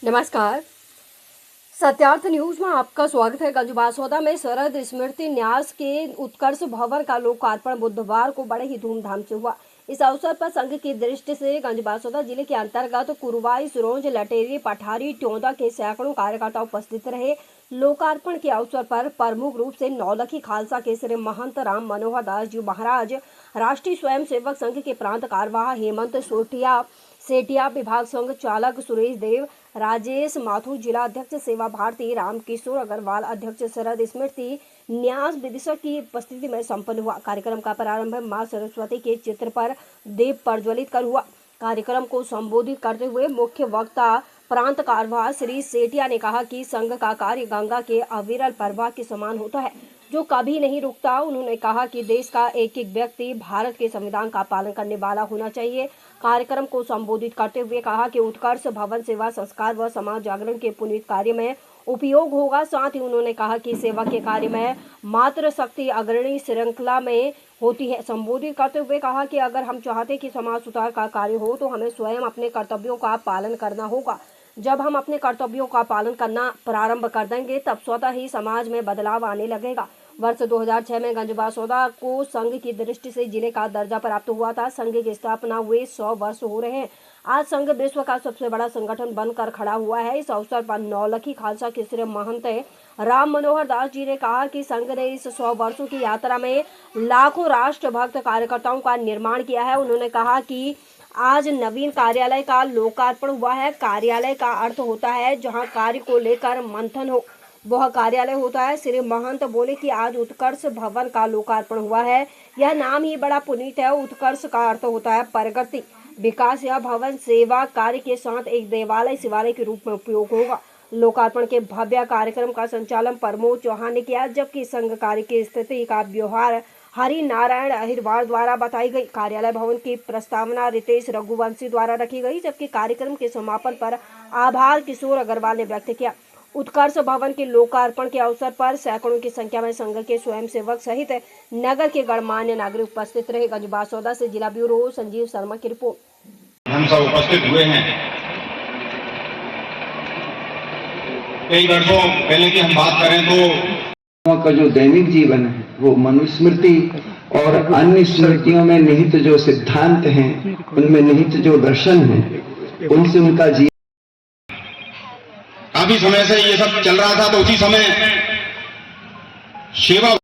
नमस्कार, सत्यार्थ न्यूज में आपका स्वागत है। गंजबासौदा में शरद स्मृति न्यास के उत्कर्ष भवन का लोकार्पण बुधवार को बड़े ही धूमधाम से हुआ। इस अवसर पर संघ की दृष्टि से गंजबासौदा जिले के अंतर्गत कुरवाई, सिरोंज, लटेरी, पठारी, ट्योंदा के सैकड़ों कार्यकर्ता उपस्थित रहे। लोकार्पण के अवसर पर प्रमुख रूप से नौलखी खालसा के श्री महंत राम मनोहर दास जी महाराज, राष्ट्रीय स्वयंसेवक संघ के प्रांत कार्यवाह हेमंत सेठिया, विभाग संघ चालक सुरेश देव, राजेश माथुर, जिला अध्यक्ष सेवा भारती, रामकिशोर अग्रवाल, अध्यक्ष शरद स्मृति न्यास विदिशक की उपस्थिति में संपन्न हुआ। कार्यक्रम का प्रारंभ मां सरस्वती के चित्र पर दीप प्रज्वलित कर हुआ। कार्यक्रम को संबोधित करते हुए मुख्य वक्ता प्रांत कार्यवाह श्री सेठिया ने कहा कि संघ का कार्य गंगा के अविरल प्रवाह के समान होता है, जो कभी नहीं रुकता। उन्होंने कहा कि देश का एक एक व्यक्ति भारत के संविधान का पालन करने वाला होना चाहिए। कार्यक्रम को संबोधित करते हुए कहा कि उत्कर्ष भवन सेवा, संस्कार व समाज जागरण के पुनीत कार्य में उपयोग होगा। साथ ही उन्होंने कहा कि सेवा के कार्य में मातृ शक्ति अग्रणी श्रृंखला में होती है। संबोधित करते हुए कहा कि अगर हम चाहते कि समाज सुधार का कार्य हो तो हमें स्वयं अपने कर्तव्यों का पालन करना होगा। जब हम अपने कर्तव्यों का पालन करना प्रारंभ कर देंगे तब स्वतः ही समाज में बदलाव आने लगेगा। वर्ष 2006 में गंजबासौदा को संघ की दृष्टि से जिले का दर्जा प्राप्त हुआ था। संघ की स्थापना हुए 100 वर्ष हो रहे हैं। आज संघ विश्व का सबसे बड़ा संगठन बनकर खड़ा हुआ है। इस अवसर पर नौलखी खालसा के श्री महंत राम मनोहर दास जी ने कहा कि संघ ने इस 100 वर्षों की यात्रा में लाखों राष्ट्रभक्त कार्यकर्ताओं का निर्माण किया है। उन्होंने कहा कि आज नवीन कार्यालय का लोकार्पण हुआ है। कार्यालय का अर्थ होता है जहां कार्य को लेकर मंथन हो, वह कार्यालय होता है। श्री महंत बोले कि आज उत्कर्ष भवन का लोकार्पण हुआ है। यह नाम ही बड़ा पुनीत है। उत्कर्ष का अर्थ होता है प्रगति, विकास। यह भवन सेवा कार्य के साथ एक देवालय शिवालय के रूप में उपयोग होगा। लोकार्पण के भव्य कार्यक्रम का संचालन प्रमोद चौहान ने किया, जबकि संघ कार्य की स्थिति का व्यवहार हरि नारायण अहिरवार द्वारा बताई गई। कार्यालय भवन की प्रस्तावना रितेश रघुवंशी द्वारा रखी गई, जबकि कार्यक्रम के समापन पर आभार किशोर अग्रवाल ने व्यक्त किया। उत्कर्ष भवन के लोकार्पण के अवसर पर सैकड़ों की संख्या में संघ के स्वयंसेवक सहित नगर के गणमान्य नागरिक उपस्थित रहे। गंजबासौदा से जिला ब्यूरो संजीव शर्मा की रिपोर्ट। हम सब उपस्थित हुए हैं। कई वर्षों पहले की हम बात करें तो का जो दैनिक जीवन है वो मनुस्मृति और अन्य स्मृतियों में निहित जो सिद्धांत हैं, उनमें निहित जो दर्शन हैं, उनसे उनका जीवन काफी समय से ये सब चल रहा था। तो उसी समय सेवा